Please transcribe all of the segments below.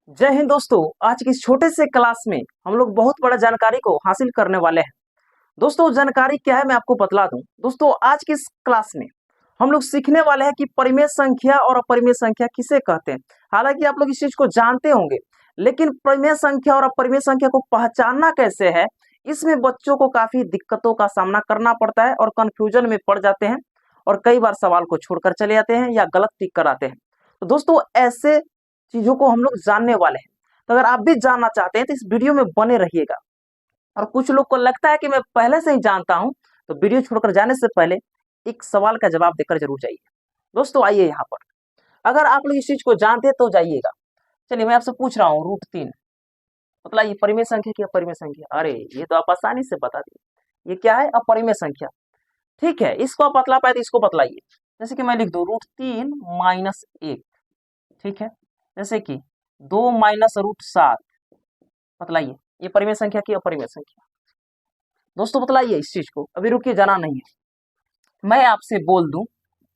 जय हिंद दोस्तों। आज की इस छोटे से क्लास में हम लोग बहुत बड़ा जानकारी को हासिल करने वाले हैं। दोस्तों जानकारी क्या है मैं आपको बतला दूं। दोस्तों आज की इस क्लास में हम लोग सीखने वाले हैं कि परिमेय संख्या और अपरिमेय संख्या किसे कहते हैं। हालांकि आप लोग इस चीज को जानते होंगे, लेकिन परिमेय संख्या और अपरिमेय संख्या को पहचानना कैसे है, इसमें बच्चों को काफी दिक्कतों का सामना करना पड़ता है और कंफ्यूजन में पड़ जाते हैं और कई बार सवाल को छोड़कर चले जाते हैं या गलत टिक कराते हैं। तो दोस्तों ऐसे चीजों को हम लोग जानने वाले हैं। तो अगर आप भी जानना चाहते हैं तो इस वीडियो में बने रहिएगा। और कुछ लोग को लगता है कि मैं पहले से ही जानता हूं, तो वीडियो छोड़कर जाने से पहले एक सवाल का जवाब देकर जरूर जाइए। दोस्तों आइए यहाँ पर, अगर आप लोग इस चीज को जानते हैं तो जाइएगा। चलिए मैं आपसे पूछ रहा हूँ, √3 मतलब ये परिमेय संख्या की अपरिमेय संख्या? अरे ये तो आप आसानी से बता दिए, ये क्या है? अपरिमेय संख्या। ठीक है, इसको आप बतला पाए तो इसको बतलाइए। जैसे कि मैं लिख दूं √3 - 1, ठीक है। जैसे कि 2 - √7, बतलाइए ये परिमेय संख्या की अपरिमेय संख्या? दोस्तों बतलाइए इस चीज को, अभी रुकिए, जाना नहीं है। मैं आपसे बोल दूं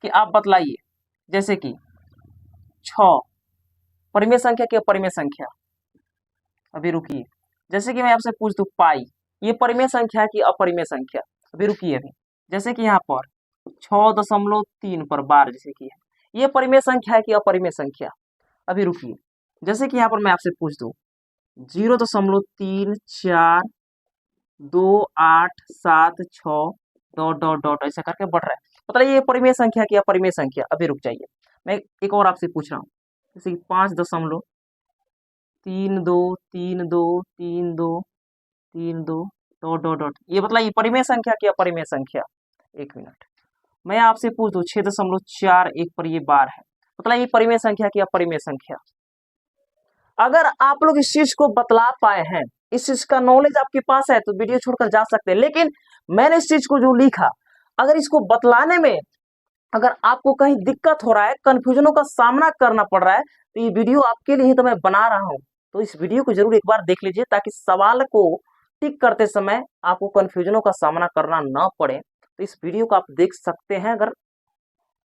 कि आप बतलाइए, जैसे कि 6 परिमेय संख्या की अपरिमेय संख्या? अभी रुकिए। जैसे कि मैं आपसे पूछ दूं पाई, ये परिमेय संख्या की अपरिमेय संख्या? अभी रुकिए। अभी जैसे कि यहाँ पर 6.3 पर बार, जैसे कि है, ये परिमेय संख्या है कि अपरिमेय संख्या? अभी रुकिए। जैसे कि यहाँ पर मैं आपसे पूछ दूं 0.3426 डॉट डॉट डॉट ऐसा करके बढ़ रहा है, मतलब ये परिमेय संख्या की अपरिमेय संख्या? अभी रुक जाइए, मैं एक और आपसे पूछ रहा हूँ, जैसे कि 5.323232 डॉट डॉट डॉट, ये मतलब ये परिमेय संख्या की अपरिमेय संख्या? एक मिनट, मैं आपसे पूछ दूं 6.41 पर ये बार है, मतलब ये परिमेय संख्या की अपरिमेय संख्या? अगर आप लोग इस चीज को बतला पाए हैं, इस चीज का नॉलेज आपके पास है, तो वीडियो छोड़कर जा सकते हैं। लेकिन मैंने इस चीज को जो लिखा, अगर इसको बतलाने में अगर आपको कहीं दिक्कत हो रहा है, कंफ्यूजनों का सामना करना पड़ रहा है, तो ये वीडियो आपके लिए ही तो मैं बना रहा हूं। तो इस वीडियो को जरूर एक बार देख लीजिए, ताकि सवाल को टिक करते समय आपको कंफ्यूजनों का सामना करना ना पड़े। तो इस वीडियो को आप देख सकते हैं, अगर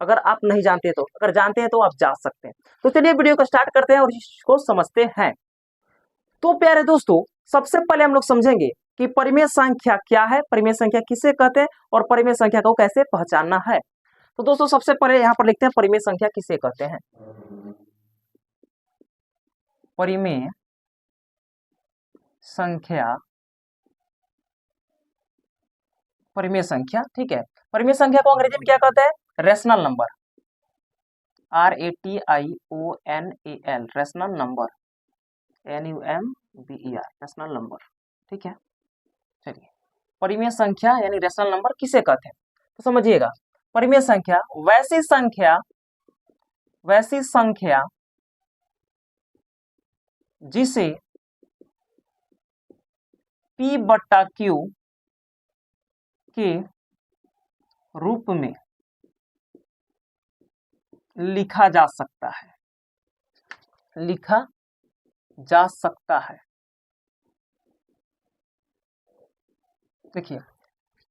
अगर आप नहीं जानते तो, अगर जानते हैं तो आप जा सकते हैं। तो चलिए वीडियो को स्टार्ट करते हैं और इसको समझते हैं। तो प्यारे दोस्तों, सबसे पहले हम लोग समझेंगे कि परिमेय संख्या क्या है, परिमेय संख्या किसे कहते हैं और परिमेय संख्या को कैसे पहचानना है। तो दोस्तों सबसे पहले यहां पर लिखते हैं परिमेय संख्या किसे कहते हैं। परिमेय संख्या, परिमेय संख्या, ठीक है। परिमेय संख्या को अंग्रेजी में क्या कहते हैं? Rational number, RATIONAL, rational number, NUMBER, rational number, ठीक है। चलिए, परिमेय संख्या यानी रेशनल नंबर किसे कहते हैं, तो समझिएगा। परिमेय संख्या वैसी संख्या जिसे P/Q के रूप में लिखा जा सकता है, लिखा जा सकता है। देखिए,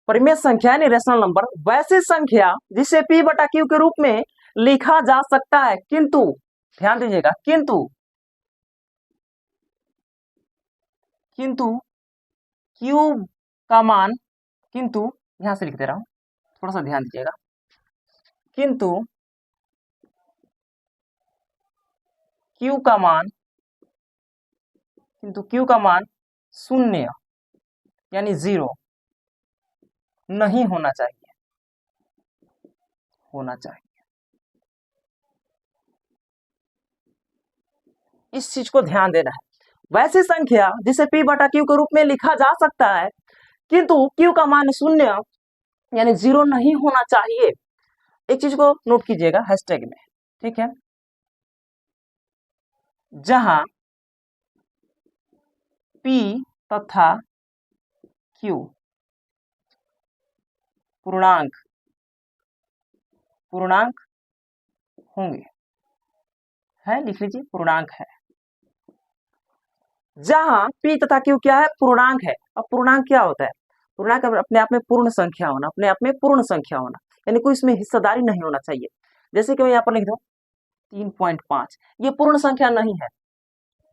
परिमेय संख्या यानी रेशनल नंबर वैसी संख्या जिसे P/Q के रूप में लिखा जा सकता है, किंतु ध्यान दीजिएगा, किंतु Q का मान, किंतु यहां से लिख दे रहा हूं, थोड़ा सा ध्यान दीजिएगा, किंतु Q का मान, किंतु Q का मान 0 यानी 0 नहीं होना चाहिए, होना चाहिए। इस चीज को ध्यान देना है। वैसी संख्या जिसे P/Q के रूप में लिखा जा सकता है, किंतु Q का मान 0 यानी 0 नहीं होना चाहिए। एक चीज को नोट कीजिएगा हैशटैग में, ठीक है। जहां P तथा Q पूर्णांक होंगे, है, लिख लीजिए, पूर्णांक है। जहां P तथा Q क्या है? पूर्णांक है। अब पूर्णांक क्या होता है? पूर्णांक अपने आप में पूर्ण संख्या होना, अपने आप में पूर्ण संख्या होना, यानी कोई इसमें हिस्सेदारी नहीं होना चाहिए। जैसे कि मैं यहाँ पर लिख दूं 3.5, ये पूर्ण संख्या नहीं है,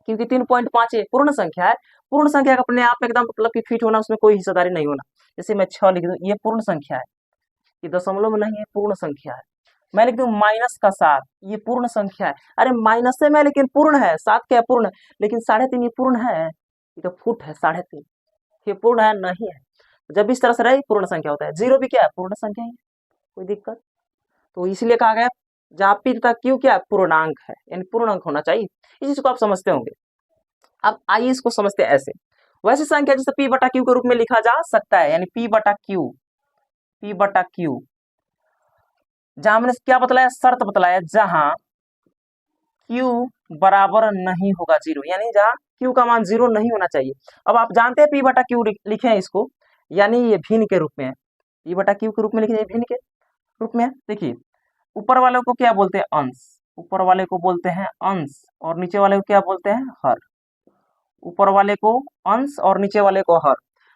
क्योंकि 3.5 पूर्ण संख्या है। पूर्ण संख्या का अपने आप में एकदम मतलब कि फिट होना, उसमें कोई हिस्सेदारी नहीं होना। जैसे मैं 6 लिख दूं, ये पूर्ण संख्या है, ये दशमलव में नहीं है, पूर्ण संख्या है। मैं लिख दूं माइनस का 7, ये पूर्ण संख्या है। अरे माइनस से मैं लेकिन पूर्ण है, 7 क्या पूर्ण है, लेकिन 3.5 ये पूर्ण है, ये तो फुट है 3.5, ये पूर्ण है नहीं है। जब इस तरह से रहे पूर्ण संख्या होता है। 0 भी क्या है, पूर्ण संख्या है, कोई दिक्कत। तो इसलिए कहा गया जहाँ पी तथा क्यू क्या है, पूर्णांक है, यानी पूर्णांक होना चाहिए। इस चीज को आप समझते होंगे। अब आइए इसको समझते हैं ऐसे। वैसी संख्या जिसे पी बटा क्यू के रूप में लिखा जा सकता है, यानी पी बटा क्यू, पी बटा क्यू, जहां मैंने क्या बतलाया, शर्त बतलाया, जहां क्यू बराबर नहीं होगा 0, यानी जहां क्यू का मान 0 नहीं होना चाहिए। अब आप जानते हैं पी बटा क्यू लिखे हैं इसको, यानी ये भिन्न के रूप में है, पी बटा क्यू के रूप में लिखे, भिन्न के रूप में है। देखिए ऊपर वाले को क्या बोलते हैं, अंश, ऊपर वाले को बोलते हैं अंश, और नीचे वाले को क्या बोलते हैं, हर। ऊपर वाले को अंश और नीचे वाले को हर।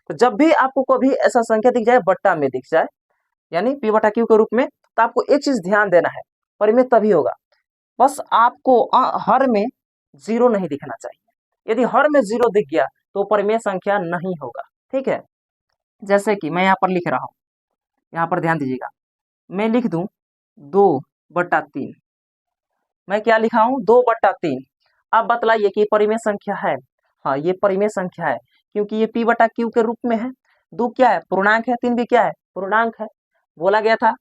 तो जब भी आपको कभी ऐसा संख्या दिख जाए, बट्टा में दिख जाए, यानी पी बटा क्यू के रूप में, तो आपको एक चीज ध्यान देना है, परिमेय तभी होगा, बस आपको हर में 0 नहीं दिखना चाहिए। यदि हर में 0 दिख गया तो परिमेय संख्या नहीं होगा, ठीक है। जैसे कि मैं यहाँ पर लिख रहा हूं, यहाँ पर ध्यान दीजिएगा, मैं लिख दूं 2/3, मैं क्या लिखा हूं, 2/3। अब बतलाइए कि परिमेय संख्या है, हाँ ये परिमेय संख्या है, क्योंकि ये पी बटा क्यू के रूप में है। 2 क्या है, पूर्णांक है, 3 भी क्या है, पूर्णांक है। बोला गया था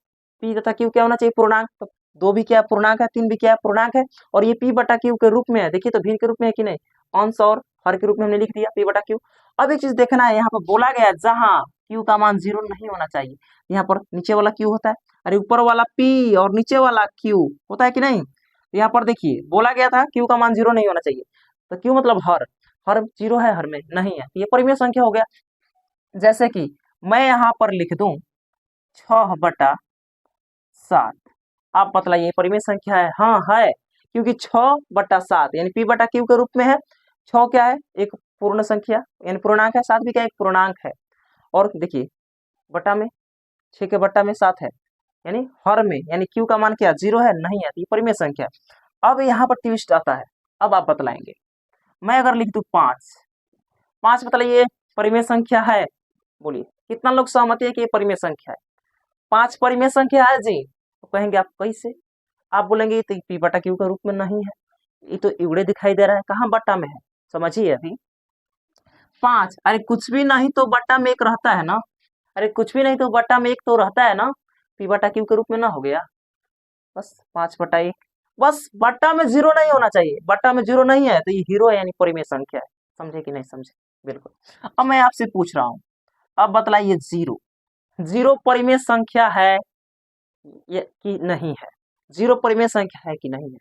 पी तथा क्यू क्या होना चाहिए, पूर्णांक, तो 2 भी क्या है, पूर्णांक है, 3 भी क्या है, पूर्णांक है। और ये पी बटा क्यू के रूप में है, देखिए तो भिन्न के रूप में है कि नहीं, अंश और हर के रूप में हमने लिख दिया पी बटा क्यू। अब एक चीज देखना है, यहाँ पर बोला गया जहां क्यू का मान 0 नहीं होना चाहिए, यहाँ पर नीचे वाला क्यू होता है, अरे ऊपर वाला पी और नीचे वाला क्यू होता है कि नहीं। यहाँ पर देखिए बोला गया था क्यू का मान 0 नहीं होना चाहिए, तो क्यू मतलब हर, हर 0 है, हर में नहीं है, ये परिमेय संख्या हो गया। जैसे कि मैं यहाँ पर लिख दूं 6/7, आप बतलाइए परिमेय संख्या है, हाँ है, क्योंकि 6/7 यानी पी बटा क्यू के रूप में है। 6 क्या है, एक पूर्ण संख्या यानी पूर्णांक है, 7 भी क्या है, एक पूर्णांक है। और देखिए बटा में 6 के बट्टा में 7 है, यानी हर में, यानी क्यू का मान क्या 0 है, नहीं है, तो ये परिमेय संख्या है। अब यहाँ पर ट्विस्ट आता है, अब आप बतलाएंगे। मैं अगर लिख दूं 5, 5 बतलाइए परिमेय संख्या है, बोलिए कितना लोग सहमति है कि ये परिमेय संख्या है, 5 परिमेय संख्या है जी। तो कहेंगे आप कैसे, आप बोलेंगे ये तो पी बटा क्यू के रूप में नहीं है, ये तो इवड़े दिखाई दे रहा है, कहाँ बट्टा में है, समझिए अभी। 5, अरे कुछ भी नहीं तो बट्टा में 1 रहता है ना, अरे कुछ भी नहीं तो बट्टा में 1 तो रहता है ना, पी बटा क्यू के रूप में ना हो गया, बस 5/1, बस बट्टा में 0 नहीं होना चाहिए, बट्टा में 0 नहीं है तो ये हीरो है, यानी परिमेय संख्या है। समझे कि नहीं समझे, बिल्कुल। अब मैं आपसे पूछ रहा हूं, अब बतलाइए 0, 0 परिमेय संख्या है ये कि नहीं है, 0 परिमेय संख्या है कि नहीं है।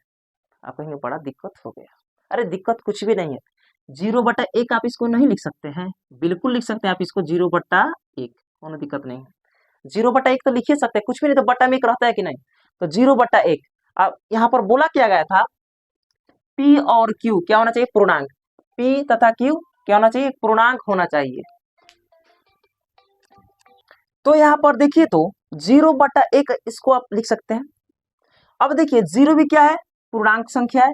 आप कहेंगे बड़ा दिक्कत हो गया, अरे दिक्कत कुछ भी नहीं है, 0/1 आप इसको नहीं लिख सकते हैं, बिल्कुल लिख सकते हैं आप इसको 0/1, कोनो दिक्कत नहीं है। 0/1 तो लिख ही सकते हैं, कुछ भी नहीं तो बट्टा में 1 रहता है कि नहीं, तो 0/1। अब यहाँ पर बोला क्या गया था, पी और क्यू क्या होना चाहिए, पूर्णांक, पी तथा क्यू क्या होना चाहिए, पूर्णांक होना चाहिए। तो यहाँ पर देखिए तो 0/1 इसको आप लिख सकते हैं। अब देखिए 0 भी क्या है, पूर्णांक संख्या है,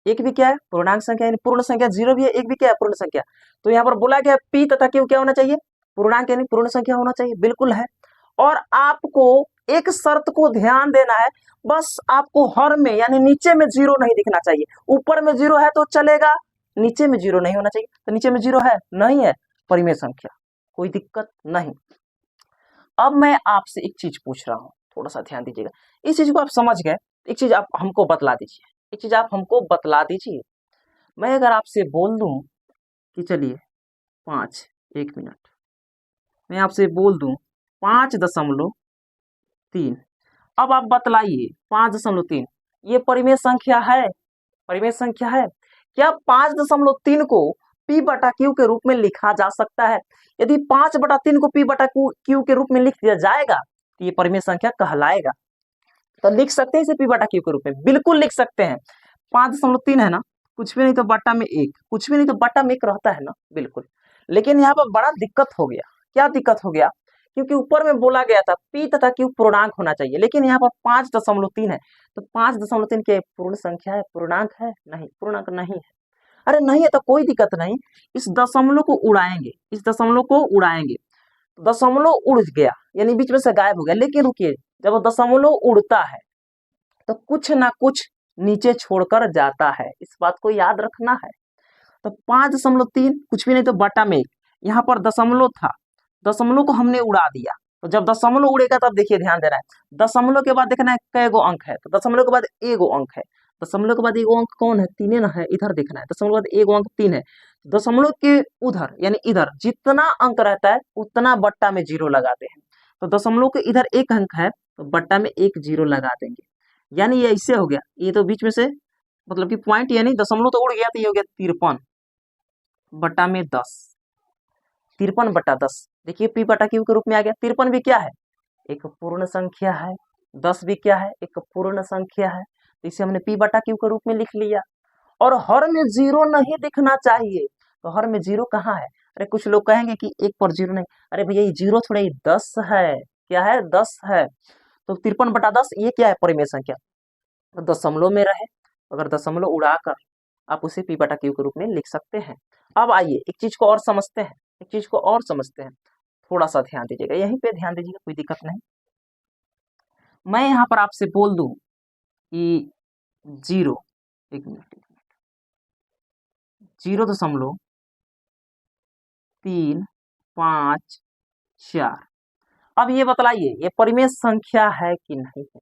1 भी क्या है, पूर्णांक संख्या यानी पूर्ण संख्या, 0 भी है, 1 भी क्या है, पूर्ण संख्या। तो यहाँ पर बोला गया पी तथा क्यू क्या होना चाहिए, पूर्णांक यानी पूर्ण संख्या होना चाहिए, बिल्कुल है। और आपको एक शर्त को ध्यान देना है, बस आपको हर में यानी नीचे में 0 नहीं दिखना चाहिए, ऊपर में 0 है तो चलेगा, नीचे में 0 नहीं होना चाहिए। तो नीचे में 0 है नहीं है, परिमेय संख्या, कोई दिक्कत नहीं। अब मैं आपसे एक चीज पूछ रहा हूं, थोड़ा सा ध्यान दीजिएगा, इस चीज को आप समझ गए, एक चीज आप हमको बतला दीजिए, एक चीज आप हमको बतला दीजिए। मैं अगर आपसे बोल दूं कि चलिए 5, 1 मिनट, मैं आपसे बोल दूं 5.3, अब आप बतलाइए 5.3 ये परिमेय संख्या है, परिमेय संख्या है क्या, 5.3 को पी बटा क्यू के रूप में लिखा जा सकता है। यदि 5/3 को पी बटा क्यू के रूप में लिख दिया जाएगा तो ये परिमेय संख्या कहलाएगा। तो लिख सकते हैं इसे पी बटा क्यू के रूप में, बिल्कुल लिख सकते हैं। 5.3 है ना, कुछ भी नहीं तो बट्टा में 1, कुछ भी नहीं तो बट्टा में 1 रहता है ना, बिल्कुल। लेकिन यहाँ पर बड़ा दिक्कत हो गया, क्या दिक्कत हो गया, क्योंकि ऊपर में बोला गया था पी तथा क्यू पूर्णांक होना चाहिए, लेकिन यहाँ पर 5.3 है, तो 5.3 क्या पूर्ण संख्या है, पूर्णांक है नहीं, पूर्णांक नहीं है। अरे नहीं है तो कोई दिक्कत नहीं, इस दशमलव को उड़ाएंगे, इस दशमलव को उड़ाएंगे, दशमलव उड़ गया यानी बीच में से गायब हो गया। लेकिन रुकिए, जब दशमलव उड़ता है तो कुछ ना कुछ नीचे छोड़कर जाता है, इस बात को याद रखना है। तो 5.3 कुछ भी नहीं तो बटा में 1, यहाँ पर दशमलव था, दशमलव को हमने उड़ा दिया। तो जब दशमलव उड़ेगा तब देखिए ध्यान देना है, दशमलव के बाद देखना है कै गो अंक है, तो दशमलव के बाद एगो अंक है, दशमलव के बाद एगो अंक कौन है, 3 ना है, इधर देखना है, दशमलव के बाद एगो अंक 3 है। दशमलव के उधर यानी इधर जितना अंक रहता है उतना बट्टा में 0 लगाते हैं। तो दशमलव के इधर 1 अंक है तो बट्टा में 1 0 लगा देंगे, यानी ये ऐसे हो गया, ये तो बीच में से मतलब कि पॉइंट यानी दशमलव तो उड़ गया तो ये हो गया 53 बट्टा में 10, 53/10। देखिए पी बटा क्यू के रूप में आ गया। 53 भी क्या है, एक पूर्ण संख्या है, 10 भी क्या है, एक पूर्ण संख्या है, तो इसे हमने पी बटा क्यू के रूप में लिख लिया। और हर में 0 नहीं दिखना चाहिए, तो हर में 0 कहाँ है, अरे कुछ लोग कहेंगे कि 1 पर 0 नहीं, अरे भैया ये 0 थोड़ा, ये 10 है, क्या है 10 है। तो 53/10 ये क्या है, परिमेय संख्या, तो दशमलव में रहे, अगर दशमलव उड़ाकर आप उसे पी बटा क्यू के रूप में लिख सकते हैं। अब आइए एक चीज को और समझते हैं, एक चीज को और समझते हैं, थोड़ा सा ध्यान दीजिएगा, यहीं पे ध्यान दीजिएगा, कोई दिक्कत नहीं। मैं यहाँ पर आपसे बोल दूं कि 0, 0.354। अब ये बतलाइए ये परिमेय संख्या है कि नहीं है,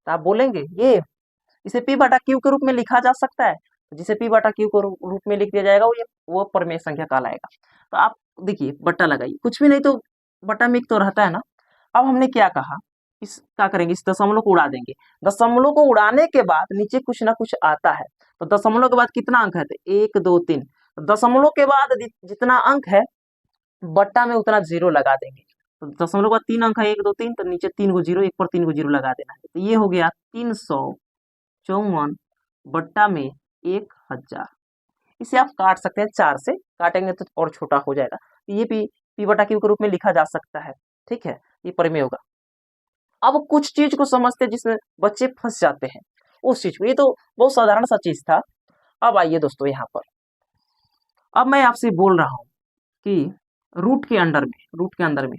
तो आप बोलेंगे ये इसे पी बटा क्यू के रूप में लिखा जा सकता है, तो जिसे पी बटा क्यू के रूप में लिख दिया जाएगा वो परिमेय संख्या कहलाएगा। तो आप देखिए बट्टा लगाइए, कुछ भी नहीं तो बट्टा में एक तो रहता है ना। अब हमने क्या कहा, इस क्या करेंगे, इस दशमलव को उड़ा देंगे, दशमलव को उड़ाने के बाद नीचे कुछ ना कुछ आता है, तो दशमलव के बाद कितना अंक है, तो 1 2 3, दशमलव के बाद जितना अंक है बट्टा में उतना 0 लगा देंगे। तो दशमलव के बाद 3 अंक है, 1 2 3, तो नीचे 3 को 0, एक पर 3 को 0 लगा देना है, तो ये हो गया 354 बट्टा में 1000। इसे आप काट सकते हैं, 4 से काटेंगे तो और छोटा हो जाएगा, तो ये पी बटा क्यू के रूप में लिखा जा सकता है। ठीक है, ये परिमेय होगा। अब कुछ चीज को समझते हैं जिसमें बच्चे फंस जाते हैं, उस चीज को, ये तो बहुत साधारण सा चीज था। अब आइए दोस्तों यहाँ पर, अब मैं आपसे बोल रहा हूं कि रूट के अंदर में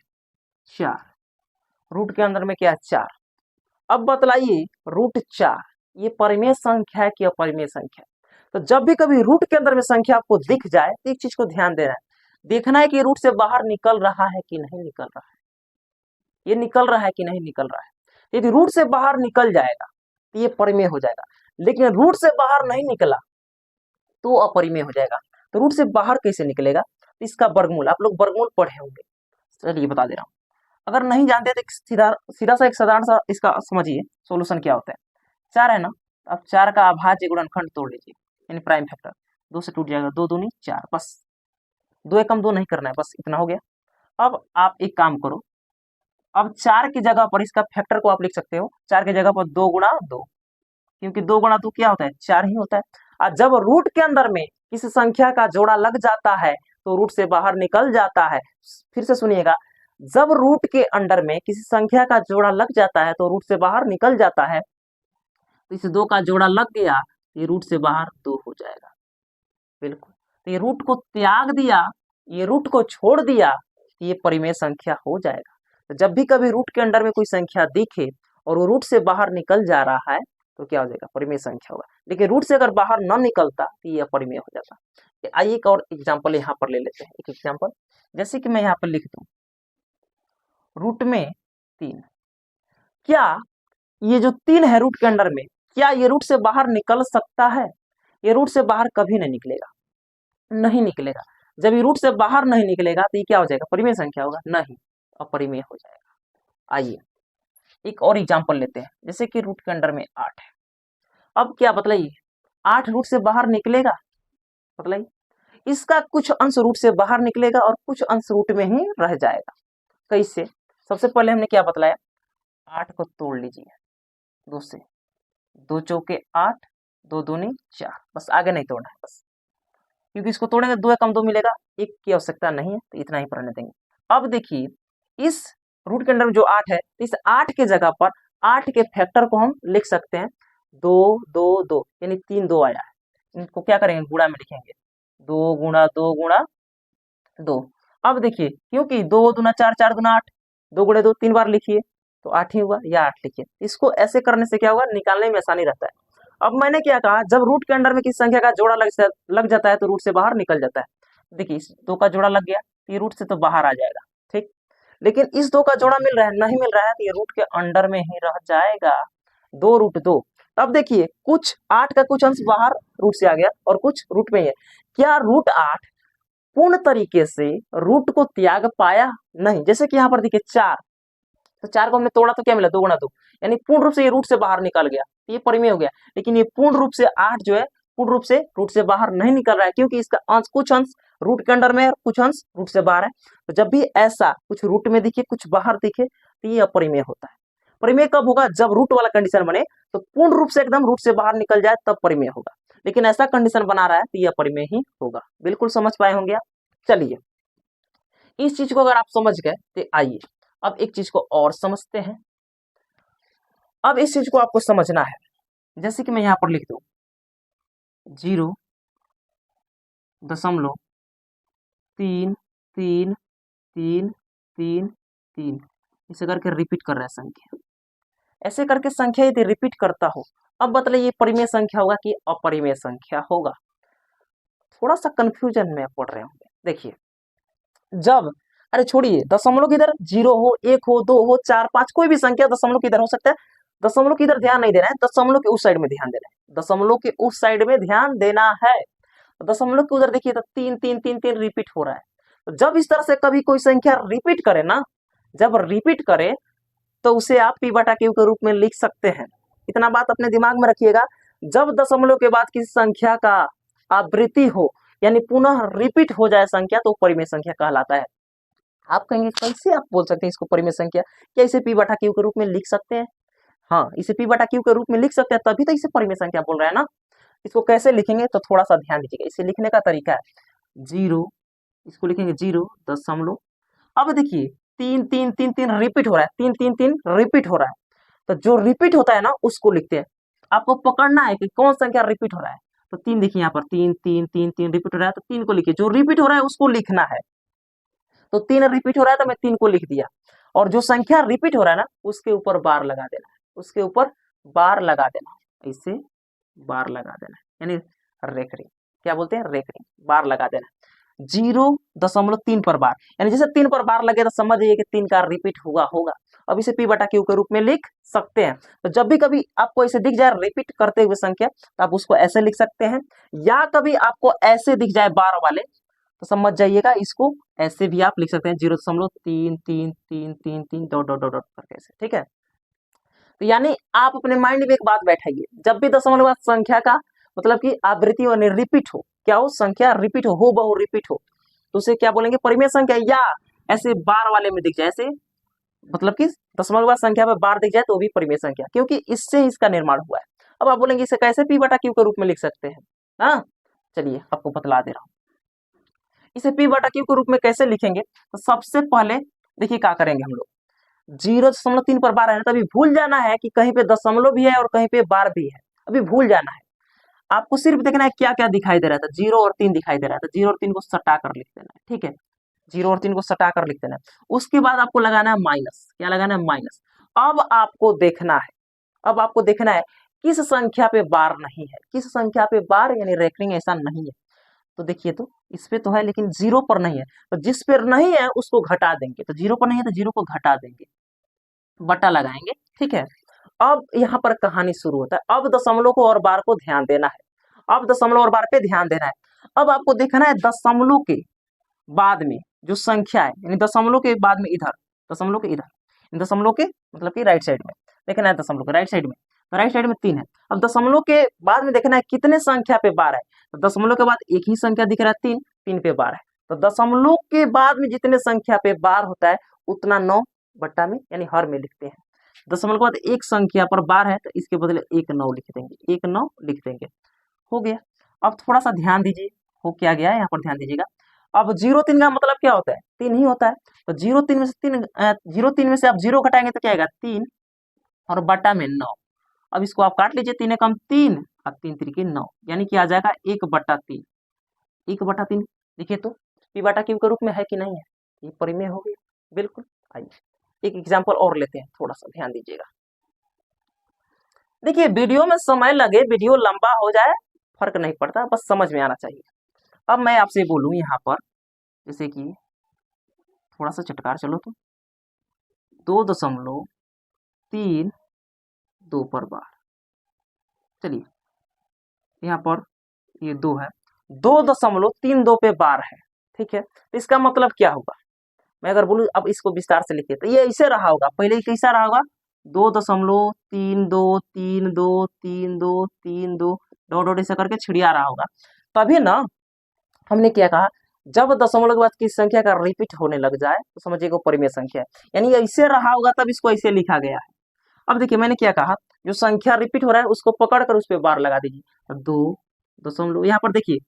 4, रूट के अंदर में क्या है 4। अब बतलाइए √4 ये परिमेय संख्या है कि अपरिमेय संख्या। तो जब भी कभी रूट के अंदर में संख्या आपको दिख जाए तो एक चीज को ध्यान देना है, देखना है कि रूट से बाहर निकल रहा है कि नहीं निकल रहा है, ये निकल रहा है कि नहीं निकल रहा है। यदि रूट से बाहर निकल जाएगा तो ये परिमेय हो जाएगा, लेकिन रूट से बाहर नहीं निकला तो अपरिमेय हो जाएगा। तो रूट से बाहर कैसे निकलेगा, तो इसका वर्गमूल, आप लोग वर्गमूल पढ़े होंगे, चलिए बता दे रहा हूँ। अगर नहीं जानते तो सीधा सीधा सा एक साधारण सा इसका समझिए सोल्यूशन क्या होता है। 4 है ना, अब 4 का अभाज्य गुणनखंड तोड़ लीजिए, यानी प्राइम फैक्टर, 2 से टूट जाएगा, 2 दूनी 4, बस 2 एकम 2 नहीं करना है, बस इतना हो गया। अब आप एक काम करो, अब 4 की जगह पर इसका फैक्टर को आप लिख सकते हो, 4 की जगह पर 2 गुणा 2, क्योंकि 2 गुणा 2 क्या होता है 4 ही होता है। और जब रूट के अंदर में किसी संख्या का जोड़ा लग जाता है तो रूट से बाहर निकल जाता है। फिर से सुनिएगा, जब रूट के अंडर में किसी संख्या का जोड़ा लग जाता है तो रूट से बाहर निकल जाता है, तो इस 2 का जोड़ा लग गया, ये रूट से बाहर 2 हो जाएगा, बिल्कुल। तो ये रूट को त्याग दिया, ये रूट को छोड़ दिया, ये परिमेय संख्या हो जाएगा। तो जब भी कभी रूट के अंडर में कोई संख्या दिखे और वो रूट से बाहर निकल जा रहा है तो क्या हो जाएगा, परिमेय संख्या होगा। लेकिन रूट से अगर बाहर न निकलता तो ये अपरिमेय हो जाता। आइए एक और एग्जाम्पल यहाँ पर ले लेते हैं, एक एग्जाम्पल, जैसे कि मैं यहाँ पर लिख दूं रूट में 3, क्या ये जो 3 है रूट के अंडर में, क्या ये रूट से बाहर निकल सकता है, ये रूट से बाहर कभी नहीं निकलेगा, नहीं निकलेगा। जब ये रूट से बाहर नहीं निकलेगा तो ये क्या हो जाएगा, परिमेय संख्या होगा, नहीं अपरिमेय हो जाएगा। आइए एक और एग्जाम्पल लेते हैं, जैसे कि रूट के अंडर में 8 है। अब क्या बतलाइए, 8 रूट से बाहर निकलेगा, बतलाइए, इसका कुछ अंश रूट से बाहर निकलेगा और कुछ अंश रूट में ही रह जाएगा। कैसे, सबसे पहले हमने क्या बतलाया, 8 को तोड़ लीजिए 2 से, 2 चौके 8, 2 दूनी 4, बस आगे नहीं तोड़ना है, बस क्योंकि इसको तोड़ेंगे 2 एकम 2 मिलेगा, 1 की आवश्यकता नहीं है, तो इतना ही रहने देंगे। अब देखिए इस रूट के अंदर में जो 8 है, इस 8 के जगह पर 8 के फैक्टर को हम लिख सकते हैं 2 2 2, यानी 3 2 आया है, इनको क्या करेंगे, गुणा में लिखेंगे, 2 गुणा 2 गुणा 2। अब देखिए, क्योंकि 2 दूना 4, 4 दूना 8, 2 गुणे 2 3 बार लिखिए तो 8 ही हुआ, या 8 लिखिए। इसको ऐसे करने से क्या होगा, निकालने में आसानी रहता है। अब मैंने क्या कहा, जब रूट के अंडर में किसी संख्या का जोड़ा लग जाता है तो रूट से बाहर निकल जाता है। देखिए, इस 2 का जोड़ा लग गया, ये रूट से तो बाहर आ जाएगा, ठीक। लेकिन इस 2 का जोड़ा मिल रहा है, नहीं मिल रहा है, तो ये रूट के अंडर में ही रह जाएगा, 2√2। अब देखिए, कुछ 8 का कुछ अंश बाहर रूट से आ गया और कुछ रूट में ही है। क्या √8 पूर्ण तरीके से रूट को त्याग पाया? नहीं। जैसे कि यहाँ पर देखिए 4, तो 4 को हमने तोड़ा तो क्या मिला, 2 गुणा 2, यानी पूर्ण रूप से ये रूट से बाहर निकल गया, ये परिमेय हो गया। लेकिन ये पूर्ण रूप से 8 जो है, पूर्ण रूप से रूट से बाहर नहीं निकल रहा है, क्योंकि इसका अंश, कुछ अंश रूट के अंदर में है, कुछ अंश रूट से बाहर है। तो जब भी ऐसा कुछ रूट में दिखे, कुछ बाहर दिखे, तो ये अपरिमेय होता है। परिमेय कब होगा, जब रूट वाला कंडीशन बने, तो पूर्ण रूप से एकदम रूट से बाहर निकल जाए तब परिमेय होगा। लेकिन ऐसा कंडीशन बना रहा है तो ये अपरिमेय ही होगा। बिल्कुल समझ पाए होंगे आप। चलिए, इस चीज को अगर आप समझ गए तो आइए अब एक चीज को और समझते हैं। अब इस चीज को आपको समझना है, जैसे कि मैं यहां पर लिख दूं 0.333333, इसे करके रिपीट कर रहा है संख्या। ऐसे करके संख्या यदि रिपीट करता हो, अब बतलाइए ये परिमेय संख्या होगा कि अपरिमेय संख्या होगा? थोड़ा सा कंफ्यूजन में पड़ रहे होंगे। देखिए, जब, अरे छोड़िए, दशमलव की इधर 0 हो, 1 हो, 2 हो, 4, 5, कोई भी संख्या दशमलव की इधर हो सकता है। दशमलव की इधर ध्यान नहीं देना है, दशमलव के उस साइड में ध्यान देना है, दशमलव के उस साइड में ध्यान देना है। दशमलव के उधर देखिए तो 3 3 3 3 रिपीट हो रहा है। तो जब इस तरह से कभी कोई संख्या रिपीट करे ना, जब रिपीट करे तो उसे आप p/q के रूप में लिख सकते हैं। इतना बात अपने दिमाग में रखिएगा। जब दशमलव के बाद किसी संख्या का आवृत्ति हो, यानी पुनः रिपीट हो जाए संख्या, तो परिमेय संख्या कहलाता है। आप कहेंगे कैसे आप बोल सकते हैं इसको परिमेय संख्या, क्या इसे p/q के रूप में लिख सकते हैं? हाँ, इसे p/q के रूप में लिख सकते हैं, तभी तो इसे परिमेय संख्या बोल रहे हैं ना। इसको कैसे लिखेंगे तो थोड़ा सा ध्यान दीजिएगा। इसे लिखने का तरीका है 0, इसको लिखेंगे 0 दशमलव। अब देखिए 3 3 3 3 रिपीट हो रहा है, 3 3 3 रिपीट हो रहा है, तो जो रिपीट होता है ना उसको लिखते हैं। आपको पकड़ना है कि कौन संख्या रिपीट हो रहा है। तो 3 देखिए यहाँ पर 3 3 3 3 रिपीट हो रहा है, तो 3 को लिखिए, जो रिपीट हो रहा है उसको लिखना है। तो 3 रिपीट हो रहा है तो मैं 3 को लिख दिया, और जो संख्या रिपीट हो रहा है ना उसके ऊपर बार लगा देना है, उसके ऊपर बार लगा देना, इसे बार लगा देना है, यानी रेखरिंग, क्या बोलते हैं, रेखरिंग, बार लगा देना है। 0.3 पर बार, यानी जैसे 3 पर बार लगे तो समझ जाइए कि 3 का रिपीट हुआ होगा। अब इसे p/q के रूप में लिख सकते हैं। तो जब भी कभी आपको ऐसे दिख जाए रिपीट करते हुए संख्या, तो आप उसको ऐसे लिख सकते हैं, या कभी आपको ऐसे दिख जाए बार वाले, तो समझ जाइएगा इसको ऐसे भी आप लिख सकते हैं, 0.3333 डॉट डॉट डॉट डॉट करके ऐसे, ठीक है। तो यानी आप अपने माइंड में एक बात बैठाइए, जब भी दशमलव संख्या का मतलब कि आवृत्ति और रिपीट हो, क्या हो, संख्या रिपीट हो बहु रिपीट हो, तो उसे क्या बोलेंगे, परिमेय संख्या। या ऐसे बार वाले में दिख जाए, ऐसे मतलब कि दशमलव संख्या में बार दिख जाए तो भी परिमेय संख्या, क्योंकि इससे इसका निर्माण हुआ है। अब आप बोलेंगे इसे कैसे p/q के रूप में लिख सकते हैं? हाँ, चलिए आपको बतला दे रहा हूँ। इसे p/q के रूप में कैसे लिखेंगे, तो सबसे पहले देखिए क्या करेंगे हम लोग, 0.3 पर बार है ना, तो अभी भूल जाना है कि कहीं पे दशमलव भी है और कहीं पे बार भी है, अभी भूल जाना है। आपको सिर्फ देखना है क्या क्या दिखाई दे रहा था, 0 और 3 दिखाई दे रहा था, 0 और 3 को सटा कर लिख देना है, ठीक है, 0 और 3 को सटा कर लिख देना है। उसके बाद आपको लगाना है माइनस, क्या लगाना है, माइनस। अब आपको देखना है, अब आपको देखना है किस संख्या पे बार नहीं है, किस संख्या पे बार यानी रेकरिंग ऐसा नहीं है। तो देखिए, तो इस पे तो है लेकिन 0 पर नहीं है, तो जिस पर नहीं है उसको घटा देंगे, तो 0 पर नहीं है तो 0 को घटा देंगे, बटा लगाएंगे, ठीक है। अब यहाँ पर कहानी शुरू होता है। अब दशमलव को और बार को ध्यान देना है, अब दशमलव और बार पे ध्यान देना है। अब आपको देखना है दशमलव के बाद में जो संख्या है, यानी दशमलव के बाद में इधर, दशमलव के इधर, दशमलव के मतलब कि राइट साइड में देखना है, दशमलव के राइट साइड में, तो राइट साइड में 3 है। अब दशमलव के बाद में देखना है कितने संख्या पे बार है, तो दशमलव के बाद एक ही संख्या दिख रहा है 3, 3 पे बार है। तो दशमलव के बाद में जितने संख्या पे बार होता है उतना 9 बट्टा में यानी हर में लिखते हैं। दशमलव के बाद एक संख्या पर बार है तो इसके बदले 1 9 लिख देंगे, 1 9 लिख देंगे, हो गया। अब थोड़ा सा ध्यान दीजिए, हो क्या गया है यहाँ पर ध्यान दीजिएगा। अब 0 3 का मतलब क्या होता है, 3 ही होता है। तो 0 3 में से 3 0 3 में से आप 0 घटाएंगे तो क्या आएगा, 3 और बटा में 9, अब इसको आप काट लीजिए, 3 एकम 3 और 3 त्रिके 9, यानी कि आ जाएगा 1/3। 1/3 देखिए तो पी बटा क्यू के रूप में है कि नहीं है, ये परिमेय हो गया। बिल्कुल। आइए एक एग्जाम्पल और लेते हैं, थोड़ा सा ध्यान दीजिएगा। देखिए वीडियो में समय लगे, वीडियो लंबा हो जाए, फर्क नहीं पड़ता, बस समझ में आना चाहिए। अब मैं आपसे बोलूं यहाँ पर, जैसे कि थोड़ा सा चटकार चलो तो 2.32 पर बार, चलिए यहाँ पर ये 2 है, 2.32 पे बार है, ठीक है। तो इसका मतलब क्या होगा, मैं अगर बोलूँ अब इसको विस्तार से लिखे तो ये ऐसे रहा होगा, पहले ही कैसा रहा होगा, 2.32 डॉट डॉट ऐसा करके छिड़िया रहा होगा। तभी ना हमने क्या कहा, जब दशमलव के बाद की संख्या का रिपीट होने लग जाए तो समझिए वो परिमेय संख्या है, यानी ऐसे रहा होगा तब इसको ऐसे लिखा गया है। अब देखिए मैंने क्या कहा, जो संख्या रिपीट हो रहा है उसको पकड़ कर उस पर बार लगा दीजिए, 2 यहाँ पर देखिए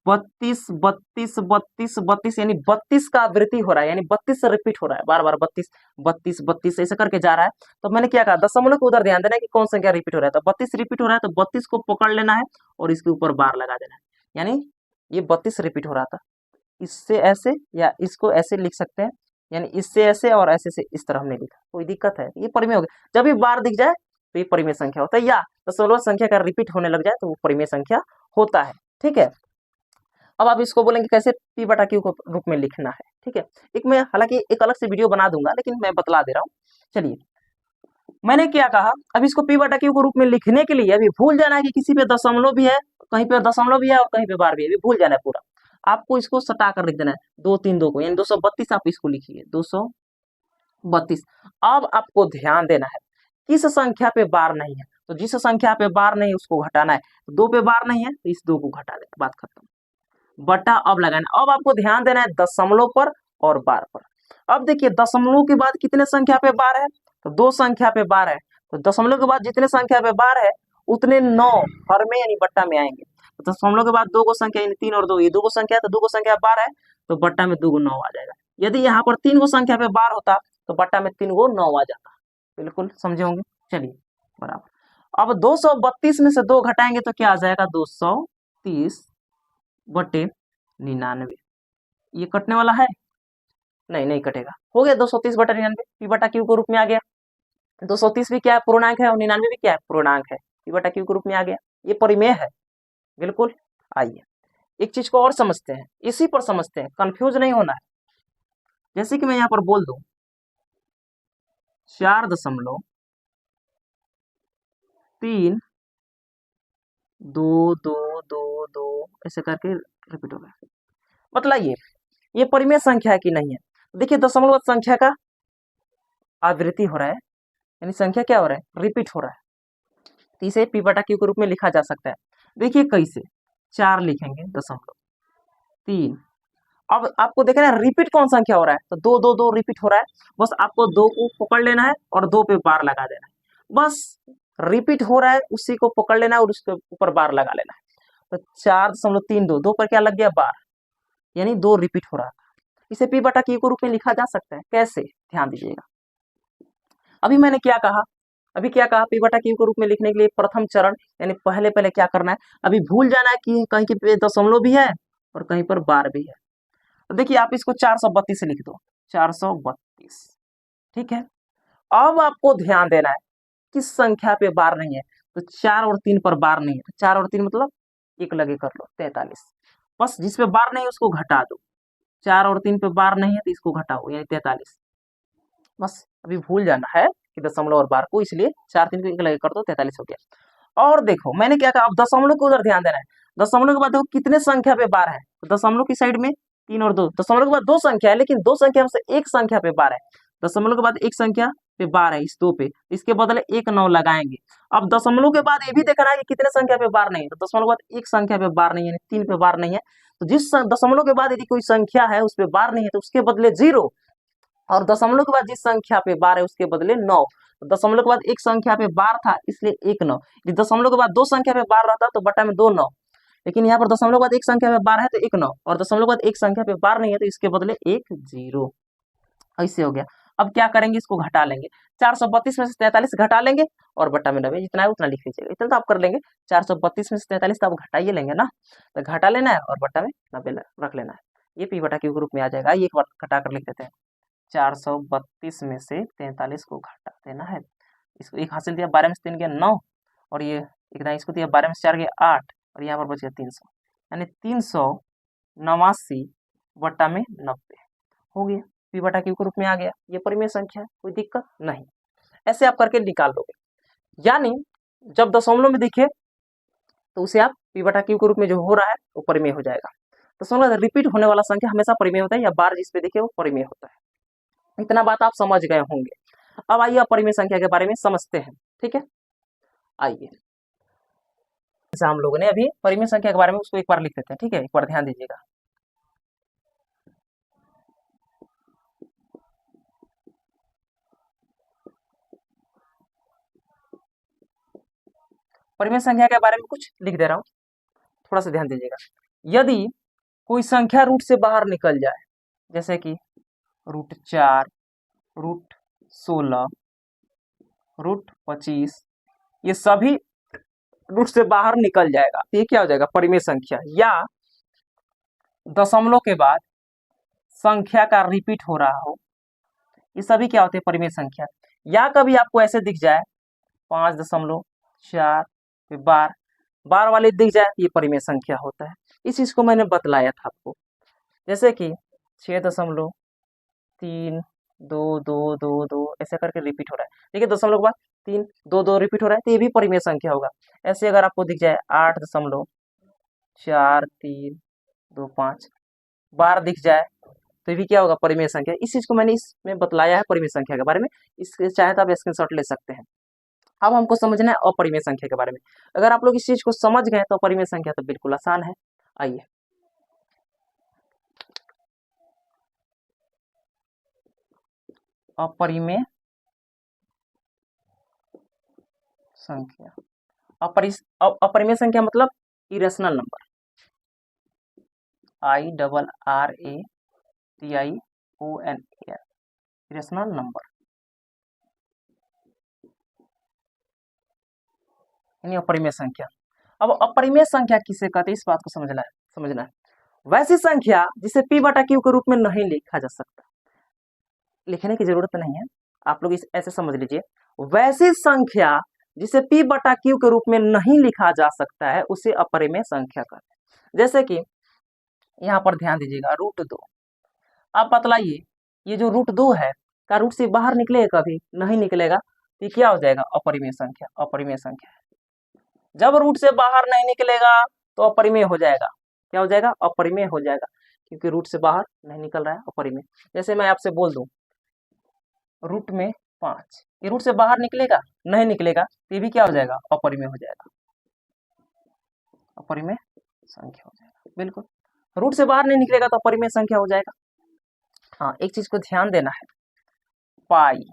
32 32 32 32 यानी 32 का आवृत्ति हो रहा है, यानी 32 से रिपीट हो रहा है, बार बार 32 32 32 ऐसे करके जा रहा है। तो मैंने क्या कहा, दशमलव को उधर ध्यान देना है कि कौन संख्या रिपीट हो रहा है, तो 32 रिपीट हो रहा है तो 32 को पकड़ लेना है और इसके ऊपर बार लगा देना है, यानी ये 32 रिपीट हो रहा था, इससे ऐसे या इसको ऐसे लिख सकते हैं, यानी इससे ऐसे और ऐसे से इस तरह हमने लिखा, कोई दिक्कत है, ये परिमेय हो गया। जब भी बार दिख जाए तो ये परिमेय संख्या होता है, या दशमलव संख्या का रिपीट होने लग जाए तो वो परिमेय संख्या होता है, ठीक है। अब आप इसको बोलेंगे कैसे पी बटा क्यू को रूप में लिखना है, ठीक है। एक मैं हालांकि एक अलग से वीडियो बना दूंगा, लेकिन मैं बतला दे रहा हूँ। चलिए मैंने क्या कहा, अब इसको पी बटा क्यू को रूप में लिखने के लिए अभी भूल जाना है कि किसी पे दशमलव भी है, कहीं पे दशमलव भी है और कहीं पे बार भी है, अभी भूल जाना है पूरा। आपको इसको सटा कर लिख देना है 2 3 2 को, यानी 232 आप इसको लिखिए 232। अब आपको ध्यान देना है किस संख्या पे बार नहीं है, तो जिस संख्या पे बार नहीं है उसको घटाना है, तो 2 पे बार नहीं है तो इस 2 को घटा देना, बात खत्म। बटा अब लगाना, अब आपको ध्यान देना है दशमलव पर और बार पर। अब देखिए दशमलव के बाद कितने संख्या पे बार है, तो 2 संख्या पे बार है, तो दशमलव के बाद जितने संख्या पे बार है उतने 9 हर में यानी बट्टा में आएंगे। तो दशमलव के बाद 2 को संख्या यानी 3 और 2, ये 2 को संख्या, तो 2 को संख्या बार है तो बट्टा में 2 को 9 आ जाएगा। यदि यहाँ पर 3 को संख्या पे बार होता तो बट्टा में 3 को 9 आ जाता। बिल्कुल समझे होंगे। चलिए बराबर, अब 232 में से 2 घटाएंगे तो क्या आ जाएगा, 230/99। ये कटने वाला है, नहीं कटेगा, हो गया 230/99, पी बटा क्यू के रूप में आ गया। 230 भी क्या है, पूर्णांक है, और 99 भी क्या है, पूर्णांक है, पी बटा क्यू के रूप में आ गया, ये परिमेय है। बिल्कुल। आइए एक चीज को और समझते हैं, इसी पर समझते हैं, कंफ्यूज नहीं होना है। जैसे कि मैं यहाँ पर बोल दूं 4.32 ऐसे करके रिपीट हो गया, मतलब ये परिमेय संख्या है कि नहीं है। देखिए दशमलव संख्या का आवृत्ति हो रहा है, यानी संख्या क्या हो रहा है, रिपीट हो रहा है, तो इसे पी बटा क्यू के रूप में लिखा जा सकता है। देखिए कैसे, 4 लिखेंगे 0.3। अब आपको देखना है रिपीट कौन संख्या हो रहा है, तो 2 रिपीट हो रहा है, बस आपको 2 को पकड़ लेना है और 2 पे बार लगा देना है, बस रिपीट हो रहा है उसी को पकड़ लेना है और उसके ऊपर बार लगा लेना है। तो 4.32, 2 पर क्या लग गया, बार, यानी 2 रिपीट हो रहा था, इसे पी बटा क्यू के रूप में लिखा जा सकता है। कैसे, ध्यान दीजिएगा। अभी मैंने क्या कहा, पी बटा क्यू के रूप में लिखने के लिए प्रथम चरण यानी पहले क्या करना है, अभी भूल जाना है कि कहीं पे दशमलव भी है और कहीं पर बार भी है। तो देखिए आप इसको 432 से लिख दो, 432, ठीक है। अब आपको ध्यान देना है किस संख्या पे बार नहीं है, तो 4 और 3 पर बार नहीं है, तो 4 और 3 मतलब एक लगे कर लो 43, बस जिस पे बार नहीं है उसको घटा दो, 4 और 3 पे बार नहीं है तो इसको घटाओ यानी 43, बस अभी भूल जाना है कि दशमलव और बार को, इसलिए 4 3 को एक लगे कर दो, 43 हो गया। और देखो मैंने क्या कहा, अब दशमलव को उधर ध्यान देना है, दशमलव के बाद देखो कितने संख्या पे बार है, तो दशमलव की साइड में 3 और 2, दशमलव के बाद 2 संख्या है, लेकिन 2 संख्या में से एक संख्या पे बार है, दशमलव के बाद एक संख्या पे बार है, इस 2 पे, इसके बदले 1 9 लगाएंगे। अब दशमलव के बाद ये भी देखना है कि कितने संख्या पे बार नहीं है, तो दशमलव के बाद एक संख्या पे बार नहीं है, 3 पे बार नहीं है, तो जिस दशमलव के बाद यदि कोई संख्या है उस पे बार नहीं है तो उसके बदले 0, और दशमलव के बाद जिस संख्या पे बार है उसके बदले 9। दशमलव के बाद एक संख्या पे बार था इसलिए 1 9, यदि दशमलव के बाद 2 संख्या पे बार रहता तो बटा में 2 9, लेकिन यहाँ पर दशमलव के बाद एक संख्या पे बार है तो 1 9, और दशमलव के बाद एक संख्या पे बार नहीं है तो इसके बदले 1 0, ऐसे हो गया। अब क्या करेंगे, इसको घटा लेंगे, 432 में से 43 घटा लेंगे और बट्टा में 90, जितना है उतना लिख लीजिएगा। इतना तो आप कर लेंगे। 432 में से 43 तो आप घटाइए लेंगे ना, तो घटा लेना है और बट्टा में 90 रख लेना है। ये पी बटा क्यू के रूप में आ जाएगा। एक बार घटा कर लिख देते हैं। 432 में से 43 को घटा देना है। इसको एक हासिल दिया, 12 में से 3 गया 9, और ये इतना इसको दिया 12 में से 4 गया 8, और यहाँ पर बच गया 300, यानी 389 बट्टा में 90 हो गया। पी बटा क्यू के रूप में आ गया। ये परिमेय संख्या है, कोई दिक्कत नहीं। ऐसे आप करके निकाल लोगे, यानी जब दशमलव में दिखे तो उसे आप पी बटा क्यू के रूप में जो हो रहा है वो परिमेय हो जाएगा। दशमलव रिपीट होने वाला संख्या हमेशा परिमेय होता है, या बार जिस पे दिखे वो परिमेय होता है। इतना बात आप समझ गए होंगे। अब आइए अपरिमेय संख्या के बारे में समझते हैं, ठीक है। आइए, हम लोगों ने अभी परिमेय संख्या के बारे में उसको एक बार लिख लेते हैं, ठीक है। एक बार ध्यान दीजिएगा। परिमेय संख्या के बारे में कुछ लिख दे रहा हूं, थोड़ा सा ध्यान दीजिएगा। यदि कोई संख्या रूट से बाहर निकल जाए, जैसे कि √4, √16, √25, ये सभी रूट से बाहर निकल जाएगा, ये क्या हो जाएगा? परिमेय संख्या। या दशमलव के बाद संख्या का रिपीट हो रहा हो, ये सभी क्या होते हैं? परिमेय संख्या। या कभी आपको ऐसे दिख जाए 5.4 फिर बार वाले दिख जाए, ये परिमेय संख्या होता है। इस चीज को मैंने बतलाया था आपको, जैसे कि 6.32222 ऐसे करके रिपीट हो रहा है। देखिए दशमलव के बाद 322 रिपीट हो रहा है, तो ये भी परिमेय संख्या होगा। ऐसे अगर आपको दिख जाए 8.4325 बार दिख जाए, तो ये भी क्या होगा? परिमेय संख्या। इस चीज को मैंने इसमें बतलाया है परिमेय संख्या के बारे में। इसके चाहे तो आप स्क्रीनशॉट ले सकते हैं। अब हमको समझना है अपरिमेय संख्या के बारे में। अगर आप लोग इस चीज को समझ गए तो अपरिमेय संख्या तो बिल्कुल आसान है। आइए, अपरिमेय संख्या। अपरिमेय संख्या मतलब irrational number, IRRATION, irrational number यानी अपरिमेय संख्या। अब अपरिमेय संख्या किसे कहते हैं, इस बात को समझना है। वैसी संख्या जिसे p बटा q के रूप में नहीं लिखा जा सकता, लिखने की जरूरत नहीं है, आप लोग इस ऐसे समझ लीजिए। वैसी संख्या जिसे p बटा q के रूप में नहीं लिखा जा सकता है, उसे अपरिमेय संख्या कहते हैं। जैसे कि यहाँ पर ध्यान दीजिएगा, √2। आप बतलाइए, ये जो √2 है का रूट से बाहर निकलेगा? कभी नहीं निकलेगा, तो ये क्या हो जाएगा? अपरिमेय संख्या। अपरिमेय संख्या है। जब रूट से बाहर नहीं निकलेगा तो अपरिमेय हो जाएगा। क्या हो जाएगा? अपरिमेय हो जाएगा, क्योंकि रूट से बाहर नहीं निकल रहा है, अपरिमेय। जैसे मैं आपसे बोल दूं √5, ये रूट से बाहर निकलेगा? नहीं निकलेगा, तो ये भी क्या हो जाएगा? अपरिमेय हो जाएगा, अपरिमेय संख्या हो जाएगा। बिल्कुल, रूट से बाहर नहीं निकलेगा तो अपरिमेय संख्या हो जाएगा। हाँ, एक चीज को ध्यान देना है, पाई।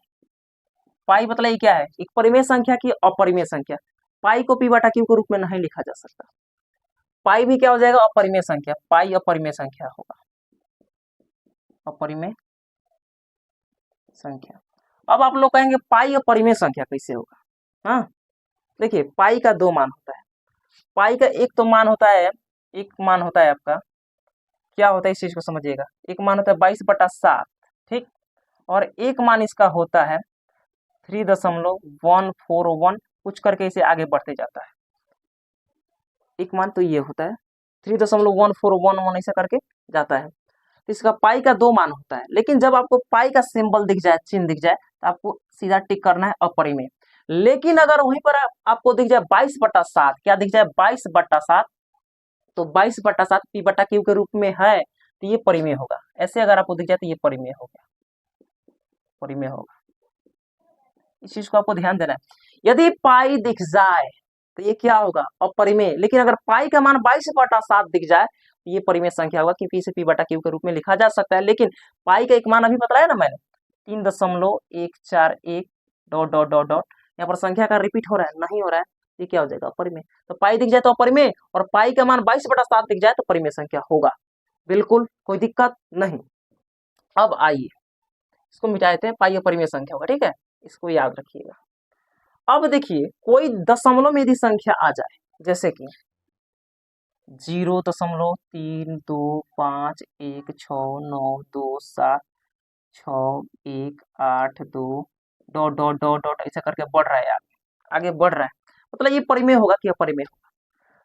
पाई मतलब ये क्या है? एक परिमेय संख्या की अपरिमेय संख्या। पाई को p बटा q के रूप में नहीं लिखा जा सकता। पाई भी क्या हो जाएगा? अपरिमेय संख्या। पाई अपरिमेय संख्या होगा, अपरिमेय संख्या। अब आप लोग कहेंगे पाई अपरिमेय संख्या कैसे होगा? हाँ, देखिए पाई का दो मान होता है। पाई का एक तो मान होता है, एक मान होता है आपका, क्या होता है इस चीज को समझिएगा। एक मान होता है 22/7, ठीक, और एक मान इसका होता है 3.141, कुछ करके इसे आगे बढ़ते जाता है। एक मान तो ये होता है 3.1411 ऐसा करके जाता है। तो इसका पाई का दो मान होता है, लेकिन जब आपको पाई का सिंबल दिख जाए, चिन्ह दिख जाए, तो आपको सीधा टिक करना है अपरिमेय। लेकिन अगर वहीं पर आपको दिख जाए 22/7, क्या दिख जाए? 22/7, तो 22/7 p बटा q के रूप में है, तो ये परिमेय होगा। ऐसे अगर आपको दिख जाए तो ये परिमेय हो गया, परिमेय होगा। इस चीज को आपको ध्यान देना है। यदि पाई दिख जाए तो ये क्या होगा? अपरिमेय। लेकिन अगर पाई का मान 22/7 दिख जाए तो ये परिमेय संख्या होगा, क्योंकि इसे p बटा q के रूप में लिखा जा सकता है। लेकिन पाई का एक मान अभी बताया ना मैंने, 3.141 डॉट डॉट डॉट डॉट, यहाँ पर संख्या का रिपीट हो रहा है, नहीं हो रहा है, ये क्या हो जाएगा? अपरिमेय। तो पाई दिख जाए तो अपरिमेय, और पाई का मान 22/7 दिख जाए तो परिमेय संख्या होगा। बिल्कुल कोई दिक्कत नहीं। अब आइए इसको मिटा देते हैं, पाई अपरिमेय संख्या होगा, ठीक है। इसको याद रखिएगा। अब देखिए कोई दशमलव में यदि संख्या आ जाए, जैसे कि 0.325162 6 1 8 2 डॉट डॉट डॉट डॉट ऐसा करके बढ़ रहा है, आगे बढ़ रहा है, मतलब ये परिमेय होगा कि अपरिमेय होगा।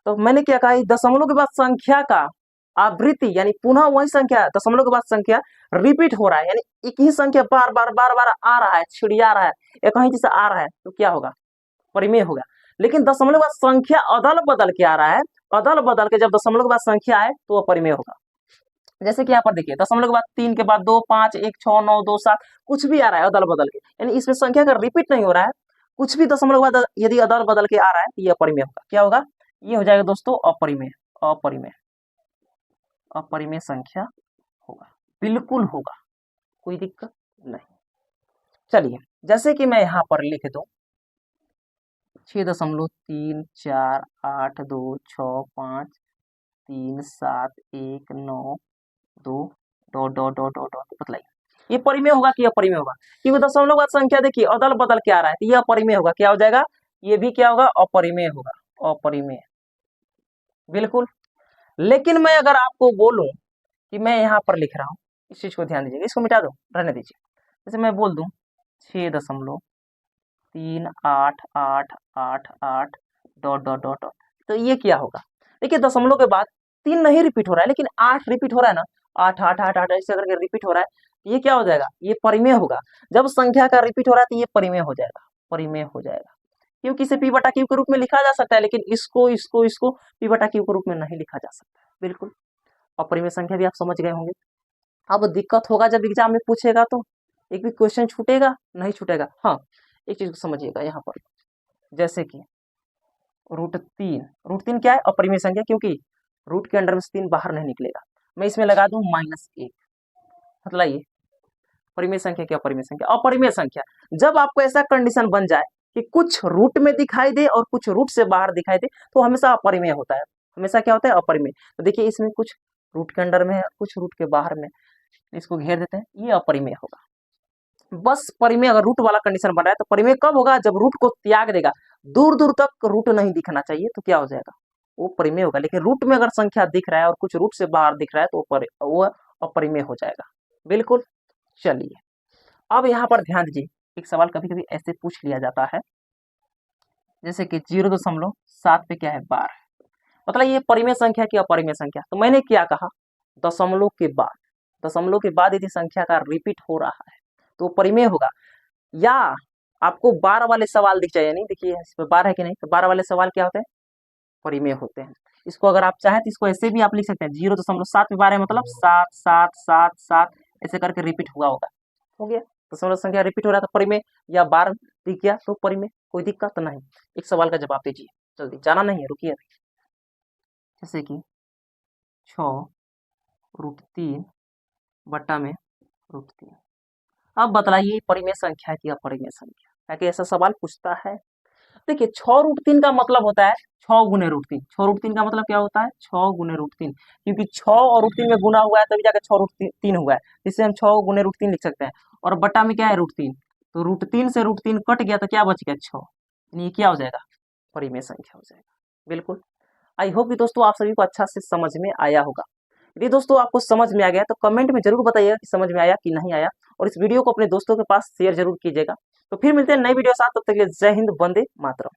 तो मैंने क्या कहा, दशमलव के बाद संख्या का आवृत्ति यानी पुनः वही संख्या, दशमलव के बाद संख्या रिपीट हो रहा है, यानी एक ही संख्या बार बार बार बार आ रहा है, छिड़िया रहा है, एक ही चीज आ रहा है, तो क्या होगा, परिमेय होगा। लेकिन दशमलव के बाद संख्या अदल बदल के आ रहा है, अदल बदल के जब दशमलव के बाद संख्या आए तो वह परिमेय होगा। जैसे कि यहाँ पर देखिए दशमलव के बाद 3 के बाद 2 5 1 6 9 2 7 कुछ भी आ रहा है अदल बदल के, यानी इसमें संख्या का रिपीट नहीं हो रहा है, कुछ भी दशमलव के बाद यदि अदल बदल के आ रहा है तो ये अपरिमेय होगा। क्या होगा, ये हो जाएगा दोस्तों अपरिमेय, अपरिमेय, अपरिमेय संख्या होगा, बिल्कुल होगा, कोई दिक्कत नहीं। चलिए जैसे कि मैं यहाँ पर लिख दूं 6.34826537192 dot dot dot dot dot, बतलाइए ये परिमेय होगा कि अपरिमेय होगा, क्योंकि दशमलव बाद संख्या देखिए अदल बदल के आ रहा है तो ये अपरिमेय होगा। क्या हो जाएगा, ये भी क्या होगा, अपरिमेय होगा, अपरिमेय, बिल्कुल। लेकिन मैं अगर आपको बोलूं कि मैं यहाँ पर लिख रहा हूँ, इस चीज को ध्यान दीजिएगा, इसको मिटा दो, रहने दीजिए। जैसे मैं बोल दूं 6.3888 डॉट डॉट डॉट डॉट, तो ये क्या होगा, देखिए दशमलव के बाद 3 नहीं रिपीट हो रहा है लेकिन 8 रिपीट हो रहा है ना, 8 8 8 8 ऐसे करके रिपीट हो रहा है, ये क्या हो जाएगा, ये परिमेय होगा। जब संख्या का रिपीट हो रहा है तो ये परिमेय हो जाएगा, परिमेय हो जाएगा, क्योंकि इसे पी बटा क्यू के रूप में लिखा जा सकता है, लेकिन इसको इसको इसको पी बटा क्यू के रूप में नहीं लिखा जा सकता, बिल्कुल। अपरिमेय संख्या भी आप समझ गए होंगे। अब दिक्कत होगा जब एग्जाम में पूछेगा तो एक भी क्वेश्चन छूटेगा नहीं, छूटेगा। हाँ एक चीज को समझिएगा यहाँ पर, जैसे कि √3, √3 क्या है, अपरिमेय संख्या, क्योंकि रूट के अंडर में 3 बाहर नहीं निकलेगा। मैं इसमें लगा दूं -1, मतलब ये परिमेय संख्या क्या, अपरिमेय संख्या, अपरिमेय संख्या। जब आपको ऐसा कंडीशन बन जाए कि कुछ रूट में दिखाई दे और कुछ रूट से बाहर दिखाई दे तो हमेशा अपरिमेय होता है, हमेशा क्या होता है, अपरिमेय। तो देखिए इसमें कुछ रूट के अंडर में है, कुछ रूट के बाहर में, इसको घेर देते हैं, ये अपरिमेय होगा। बस परिमेय अगर रूट वाला कंडीशन बन रहा है तो परिमेय कब होगा, जब रूट को त्याग देगा, दूर दूर तक रूट नहीं दिखना चाहिए तो क्या हो जाएगा, वो परिमेय होगा। लेकिन रूट में अगर संख्या दिख रहा है और कुछ रूट से बाहर दिख रहा है तो वो अपरिमेय हो जाएगा, बिल्कुल। चलिए अब यहाँ पर ध्यान दीजिए, एक सवाल कभी कभी ऐसे पूछ लिया जाता है, जैसे कि 0.7 पे क्या है, 12, मतलब ये परिमेय संख्या की अपरिमेय संख्या। तो मैंने क्या कहा, दशमलव के बाद, दशमलव के बाद यदि संख्या का रिपीट हो रहा है तो परिमेय होगा। या आपको 12 वाले सवाल दिख जाए, नहीं देखिए इस पे 12 है कि नहीं, तो 12 वाले सवाल क्या होते हैं, परिमेय होते हैं। इसको अगर आप चाहें तो इसको ऐसे भी आप लिख सकते हैं, 0.7 पे 12 मतलब 7 7 7 7 ऐसे करके रिपीट हुआ होगा, हो गया दशमलव संख्या रिपीट हो रहा था, परिमेय। या 12 दिख गया तो परिमेय, कोई दिक्कत नहीं। एक सवाल का जवाब दीजिए जल्दी, जाना नहीं है, रुकिए। जैसे कि 6√3 बट्टा में √3, अब बतलाइए परिमेय संख्या की अपरिमेय संख्या, ताकि ऐसा सवाल पूछता है। देखिए 6√3 का मतलब होता है 6 गुने √3, 6√3 का मतलब क्या होता है, 6 गुने √3, क्योंकि 6 और √3 में गुना हुआ है तभी जाकर 6√3 हुआ है, इससे हम 6 गुने √3 लिख सकते हैं। और बट्टा में क्या है, √3, तो √3 से √3 कट गया तो क्या बच गया, 6, ये क्या हो जाएगा, परिमेय संख्या हो जाएगा, बिल्कुल। आई होप कि दोस्तों आप सभी को अच्छा से समझ में आया होगा। यदि दोस्तों आपको समझ में आ गया तो कमेंट में जरूर बताइएगा कि समझ में आया कि नहीं आया, और इस वीडियो को अपने दोस्तों के पास शेयर जरूर कीजिएगा। तो फिर मिलते हैं नई वीडियो साथ, तब तक के लिए जय हिंद, वंदे मातरम।